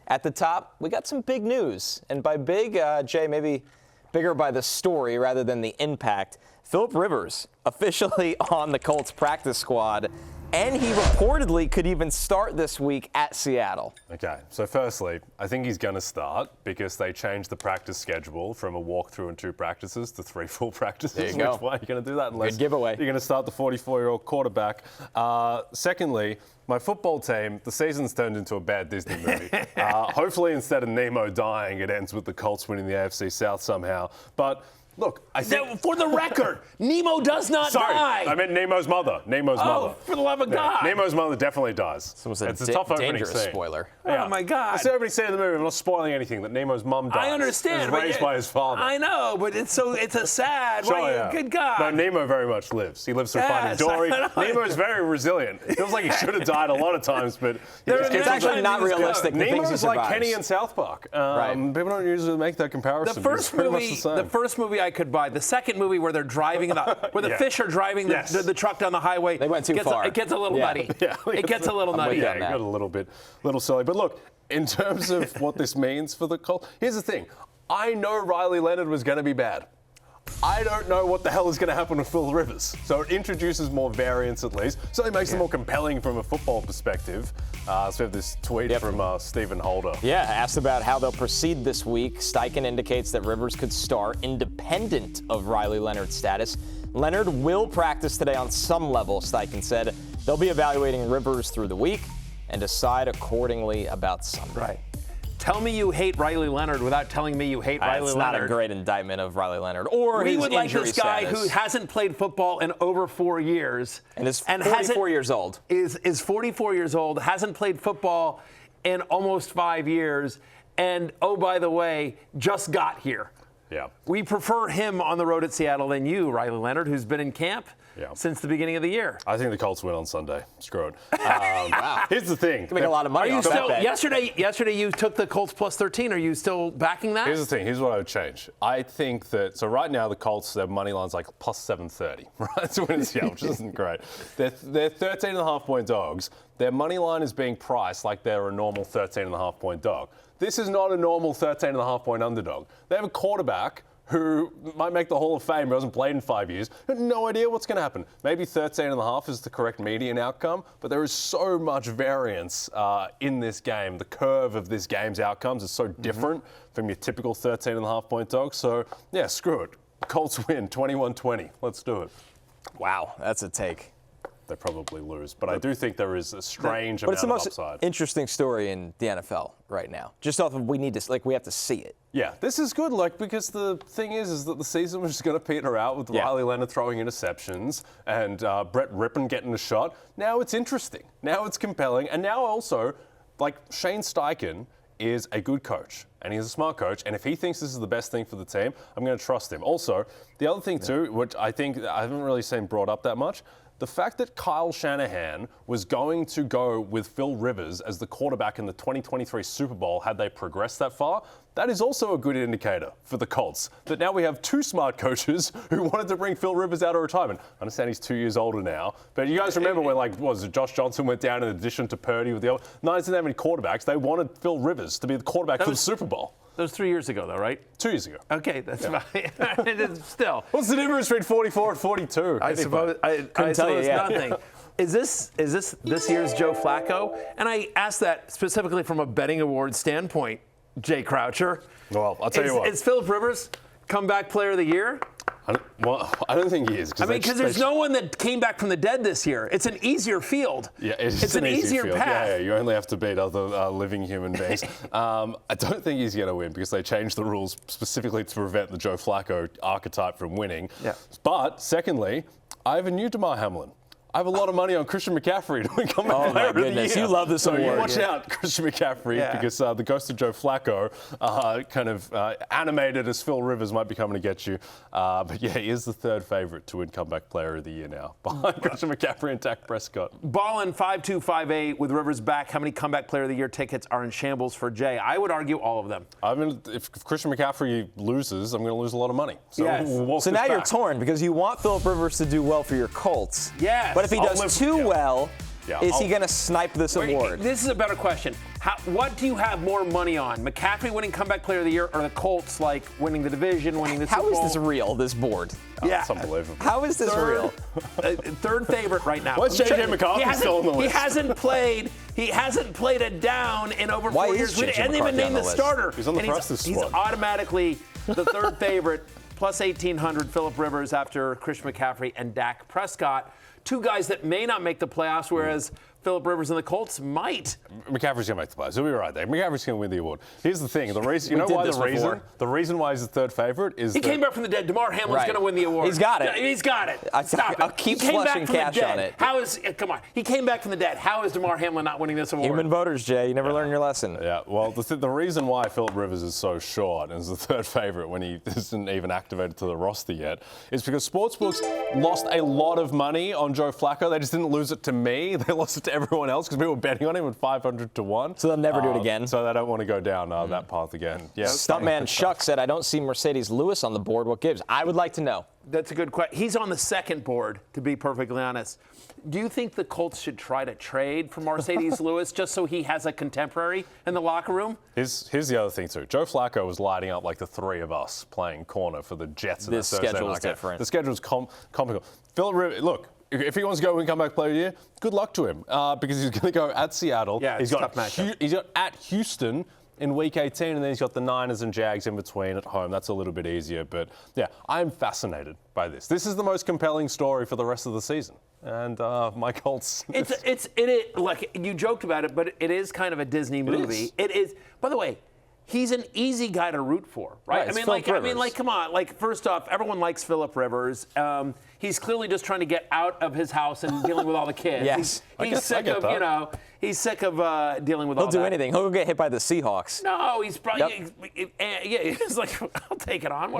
At the top, we got some big news. And by big, Jay, maybe bigger by the story rather than the impact. Philip Rivers officially on the Colts practice squad, and he reportedly could even start this week at Seattle. Okay, so firstly, I think he's going to start because they changed the practice schedule from a walkthrough and 2 practices to 3 full practices. There you go. Why are you going to do that unless Good giveaway. You're going to start the 44-year-old quarterback? Secondly, my football team, the season's turned into a bad Disney movie. Hopefully, instead of Nemo dying, it ends with the Colts winning the AFC South somehow. But look, I think... Now, for the record, Nemo does not die. I meant Nemo's mother. Nemo's mother. For the love of God. Nemo's mother definitely dies. It's a tough opening dangerous scene. spoiler. Oh, my God. It's the opening scene of the movie. I'm not spoiling anything, that Nemo's mum dies. I understand. He was raised by his father. I know, but it's a sad way. Good God. No, Nemo very much lives. He lives through Finding Dory. Nemo's very resilient. It feels like he should have died a lot of times, but... It's actually not realistic. Nemo's like Kenny in South Park. Right. People don't usually make that comparison. The first movie I could buy. The second movie where they're driving, where the fish are driving the truck down the highway. They went too far. It gets a little nutty. Yeah, it gets a little nutty. Yeah, it got a little silly. But look, in terms of what this means for the Colts, here's the thing. I know Riley Leonard was going to be bad. I don't know what the hell is going to happen with Phil Rivers. So it introduces more variance at least. Certainly makes it more compelling from a football perspective. So we have this tweet from Stephen Holder. Yeah, asked about how they'll proceed this week. Steichen indicates that Rivers could start independent of Riley Leonard's status. Leonard will practice today on some level, Steichen said. They'll be evaluating Rivers through the week and decide accordingly about Sunday. Right. Tell me you hate Riley Leonard without telling me you hate Riley Leonard. It's not a great indictment of Riley Leonard or his injury status. We would like this guy who hasn't played football in over 4 years. And is 44 years old. Is 44 years old, hasn't played football in almost 5 years, and, oh, by the way, just got here. Yeah. We prefer him on the road at Seattle than you, Riley Leonard, who's been in camp since the beginning of the year. I think the Colts win on Sunday. Screw it. Wow. Here's the thing. Make a lot of money. Are you still, yesterday you took the Colts plus 13. Are you still backing that? Here's the thing. Here's what I would change. I think that, so right now the Colts, their money line's like plus 730, right? To win in Seattle, which isn't great. They're 13.5-point dogs. Their money line is being priced like they're a normal 13.5-point dog. This is not a normal 13.5-point underdog. They have a quarterback who might make the Hall of Fame, who hasn't played in 5 years, no idea what's going to happen. Maybe 13.5 is the correct median outcome, but there is so much variance in this game. The curve of this game's outcomes is so different from your typical 13.5-point dog. So, yeah, screw it. Colts win 21-20. Let's do it. Wow, that's a take. They probably lose. But I do think there is a strange amount of upside. But it's the most interesting story in the NFL right now. Just off of we have to see it. Yeah, this is good, because the thing is that the season was just going to peter out with Riley Leonard throwing interceptions and Brett Rippon getting a shot. Now it's interesting. Now it's compelling. And now also, Shane Steichen is a good coach, and he's a smart coach, and if he thinks this is the best thing for the team, I'm going to trust him. Also, the other thing too, which I think I haven't really seen brought up that much, the fact that Kyle Shanahan was going to go with Phil Rivers as the quarterback in the 2023 Super Bowl had they progressed that far, that is also a good indicator for the Colts. That now we have 2 smart coaches who wanted to bring Phil Rivers out of retirement. I understand he's 2 years older now, but you guys remember when Josh Johnson went down in addition to Purdy with the other? No, didn't have any quarterbacks. They wanted Phil Rivers to be the quarterback for the Super Bowl. That was 3 years ago, though, right? 2 years ago. Okay, that's fine. Still. What's the difference between 44 and 42? I suppose it's nothing. Is this year's Joe Flacco? And I ask that specifically from a betting award standpoint, Jay Croucher. Well, I'll tell you what. Is Philip Rivers comeback player of the year? I don't think he is. Because there's no one that came back from the dead this year. It's an easier field. Yeah, it's an easier path. Yeah, you only have to beat other living human beings. I don't think he's going to win because they changed the rules specifically to prevent the Joe Flacco archetype from winning. Yeah. But secondly, I have a new Damar Hamlin. I have a lot of money on Christian McCaffrey to become a player of the year. You love this award. Watch out, Christian McCaffrey, because the ghost of Joe Flacco, animated as Phil Rivers, might be coming to get you. But yeah, he is the 3rd favorite to win comeback player of the year now, behind Christian McCaffrey and Dak Prescott. Ballin 5-2-5-8 with Rivers back. How many comeback player of the year tickets are in shambles for Jay? I would argue all of them. I mean, if Christian McCaffrey loses, I'm going to lose a lot of money. So, now you're torn because you want Philip Rivers to do well for your Colts. Yes. But if he does too well, is he going to snipe this award? This is a better question. What do you have more money on? McCaffrey winning Comeback Player of the Year, or the Colts winning the division, winning the Super Bowl? How is this real? This board? Yeah, it's unbelievable. How is this real? Third favorite right now. What's J.J. McCarthy still on the list? He hasn't played a down in over 4 years. We didn't even name the starter. He's on the practice squad. He's automatically the third favorite, plus 1,800. Philip Rivers after Chris McCaffrey and Dak Prescott. Two guys that may not make the playoffs, whereas Philip Rivers and the Colts might. McCaffrey's going to make the playoffs. He'll be right there. McCaffrey's going to win the award. Here's the thing. The reason, the reason why he's the third favorite is he came back from the dead. Damar Hamlin's going to win the award. He's got it. He's got it. I'll keep flushing cash on it. Come on. He came back from the dead. How is Damar Hamlin not winning this award? Human voters, Jay. You never learn your lesson. Yeah. Well, the reason why Philip Rivers is so short and is the third favorite when he isn't even activated to the roster yet is because sportsbooks lost a lot of money on Joe Flacco. They just didn't lose it to me. They lost it to everyone else because people were betting on him at 500 to 1. So they'll never do it again. So they don't want to go down that path again. Yeah. Stuntman Chuck said, I don't see Mercedes Lewis on the board. What gives? I would like to know. That's a good question. He's on the second board, to be perfectly honest. Do you think the Colts should try to trade for Mercedes Lewis just so he has a contemporary in the locker room? Here's the other thing, too. Joe Flacco was lighting up like the three of us playing corner for the Jets. This schedule's different. The schedule's comical. Philip Rivers, look, if he wants to go win Comeback Player of the Year, good luck to him because he's going to go at Seattle. Yeah, he's got at Houston in Week 18, and then he's got the Niners and Jags in between at home. That's a little bit easier. But, yeah, I'm fascinated by this. This is the most compelling story for the rest of the season. And my Colts. It is, like, you joked about it, but it is kind of a Disney movie. It is. By the way, he's an easy guy to root for, right? Come on. First off, everyone likes Philip Rivers. He's clearly just trying to get out of his house and dealing with all the kids. Yes. He's sick of dealing with all that. He'll do anything. He'll get hit by the Seahawks. No, he's probably, he's like, I'll take it on.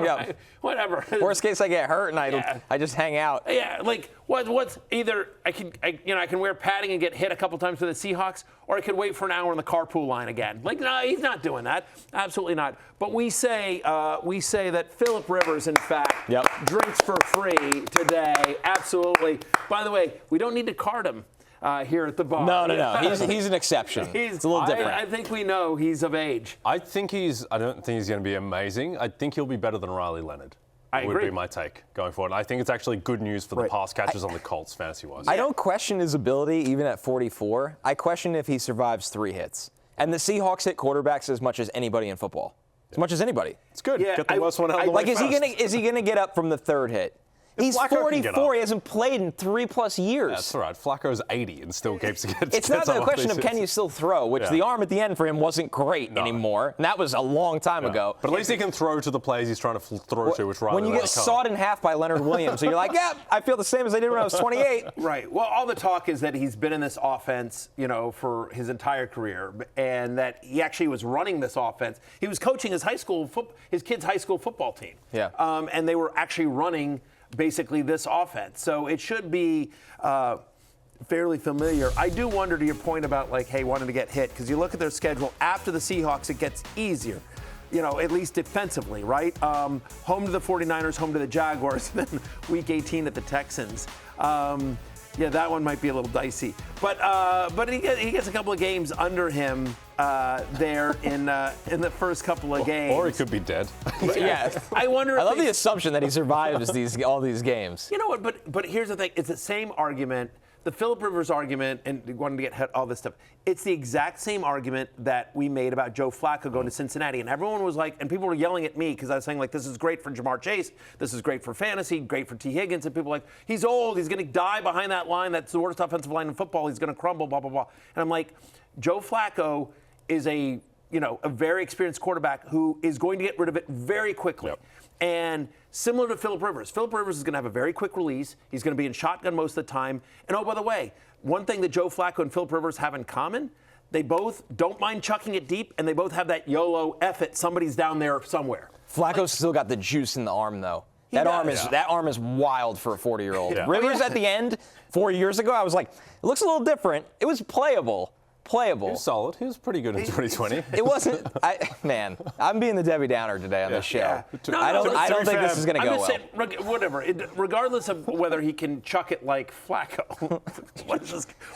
Whatever. Worst case, I get hurt and I just hang out. Yeah, like what's either I can wear padding and get hit a couple times for the Seahawks, or I could wait for an hour in the carpool line again. Like, no, he's not doing that. Absolutely not. But we say that Philip Rivers, in fact, drinks for free today. Absolutely. By the way, we don't need to card him here at the bar. No. He's an exception. It's a little different. I think we know he's of age. I don't think he's going to be amazing. I think he'll be better than Riley Leonard. I agree. Would be my take going forward. I think it's actually good news for the pass catchers on the Colts, fantasy-wise. I don't question his ability, even at 44. I question if he survives 3 hits. And the Seahawks hit quarterbacks as much as anybody in football. As much as anybody. It's good. Yeah, get the worst one out of the way is he gonna get up from the 3rd hit? He's 44. He hasn't played in 3+ years. That's all right. Flacco's 80 and still keeps getting. It's not a question of can you still throw, which the arm at the end for him wasn't great anymore. And that was a long time ago. But at least he can throw to the plays he's trying to throw to, which Riley when you get sawed in half by Leonard Williams, so you're like, yeah, I feel the same as I did when I was 28. Right. Well, all the talk is that he's been in this offense, for his entire career, and that he actually was running this offense. He was coaching his kids' high school football team. Yeah. And they were actually running basically this offense. So it should be fairly familiar. I do wonder, to your point about wanting to get hit, because you look at their schedule after the Seahawks, it gets easier, at least defensively, right? Home to the 49ers, home to the Jaguars, then week 18 at the Texans. That one might be a little dicey. But he gets a couple of games under him there in the first couple of games. Or he could be dead. Yeah. I wonder. I love the assumption that he survives all these games. You know what? But here's the thing. It's the same argument. The Philip Rivers argument and wanting to get hit, all this stuff. It's the exact same argument that we made about Joe Flacco going to Cincinnati. And everyone was like, and people were yelling at me because I was saying, this is great for Jamar Chase. This is great for fantasy, great for T. Higgins. And people were like, he's old. He's going to die behind that line. That's the worst offensive line in football. He's going to crumble, blah, blah, blah. And I'm like, Joe Flacco is a very experienced quarterback who is going to get rid of it very quickly. Yep. And similar to Philip Rivers is going to have a very quick release. He's going to be in shotgun most of the time. And by the way, one thing that Joe Flacco and Philip Rivers have in common, they both don't mind chucking it deep, and they both have that YOLO F it, somebody's down there somewhere. Flacco's still got the juice in the arm, though. That arm is wild for a 40-year-old. Yeah. Rivers at the end, 4 years ago, I was like, it looks a little different. It was playable. playable. He was solid. He was pretty good in 2020. It wasn't. I'm being the Debbie Downer today on this show. Yeah. I don't think this is going to go well. Saying, whatever. Regardless of whether he can chuck it like Flacco.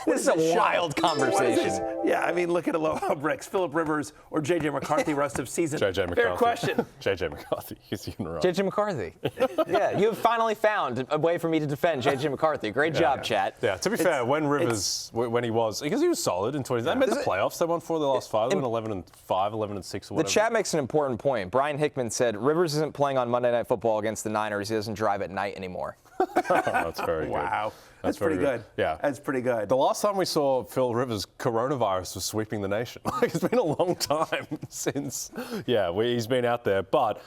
This is a wild conversation. Yeah, I mean, look at Aloha Bricks, Philip Rivers, or J.J. McCarthy rest of season. J.J. McCarthy. Fair question. J.J. McCarthy. J.J. McCarthy. Yeah, you have finally found a way for me to defend J.J. McCarthy. Great job, chat. Yeah, to be fair, when Rivers, when he was solid in 2020, they made the playoffs. They won 4 of the last 5. They went 11-5, 11-6 or whatever. The chat makes an important point. Brian Hickman said, Rivers isn't playing on Monday Night Football against the Niners. He doesn't drive at night anymore. That's very good. Wow. That's very pretty good. Yeah. That's pretty good. The last time we saw Phil Rivers, coronavirus was sweeping the nation. It's been a long time since, he's been out there. But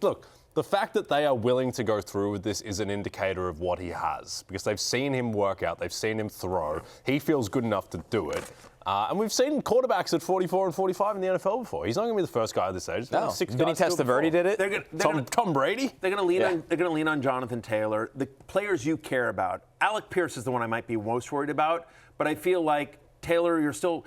look, the fact that they are willing to go through with this is an indicator of what he has, because they've seen him work out, they've seen him throw. He feels good enough to do it. And we've seen quarterbacks at 44 and 45 in the NFL before. He's not going to be the first guy at this age. No. Vinny Testaverde did it. Tom Brady. They're going to lean on Jonathan Taylor. The players you care about. Alec Pierce is the one I might be most worried about. But I feel like Taylor is still.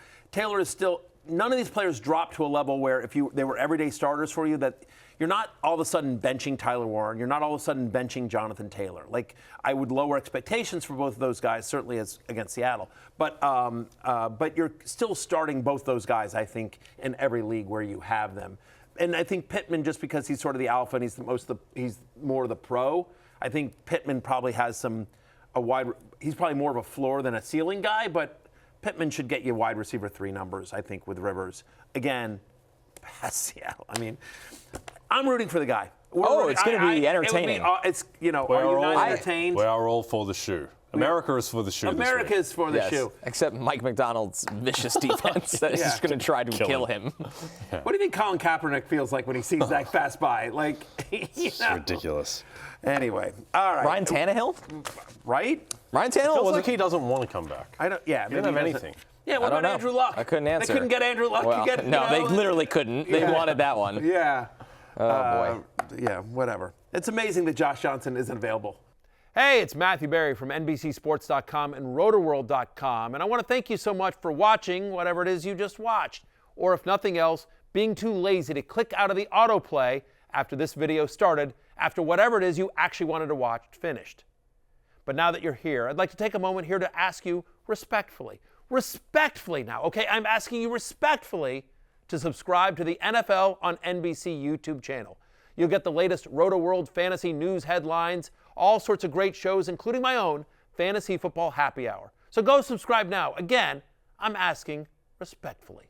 None of these players dropped to a level where they were everyday starters for you, that you're not all of a sudden benching Tyler Warren. You're not all of a sudden benching Jonathan Taylor. Like, I would lower expectations for both of those guys, certainly as against Seattle. But you're still starting both those guys, I think, in every league where you have them. And I think Pittman, just because he's sort of the alpha and he's more of the pro, I think Pittman probably has he's probably more of a floor than a ceiling guy, but Pittman should get you wide receiver 3 numbers, I think, with Rivers. Again, past Seattle. I mean, I'm rooting for the guy. It's going to be entertaining. Are you not entertained? We are all for the shoe. America is for the shoe. America is for the shoe. Except Mike McDonald's vicious defense that is just going to try to kill him. What do you think Colin Kaepernick feels like when he sees that pass by? Like, It's ridiculous. Anyway, all right. Ryan Tannehill? Right? Ryan Tannehill Feels like he doesn't want to come back. I don't. Yeah, he didn't have anything. Yeah, what about Andrew Luck? I couldn't answer. They couldn't get Andrew Luck. They literally couldn't. They wanted that one. Yeah. Oh, boy. Yeah, whatever. It's amazing that Josh Johnson isn't available. Hey, it's Matthew Berry from NBCSports.com and RotoWorld.com, and I want to thank you so much for watching whatever it is you just watched, or if nothing else, being too lazy to click out of the autoplay after this video started, after whatever it is you actually wanted to watch finished. But now that you're here, I'd like to take a moment here to ask you respectfully now, okay? I'm asking you respectfully to subscribe to the NFL on NBC YouTube channel. You'll get the latest Roto-World fantasy news headlines, all sorts of great shows, including my own Fantasy Football Happy Hour. So go subscribe now. Again, I'm asking respectfully.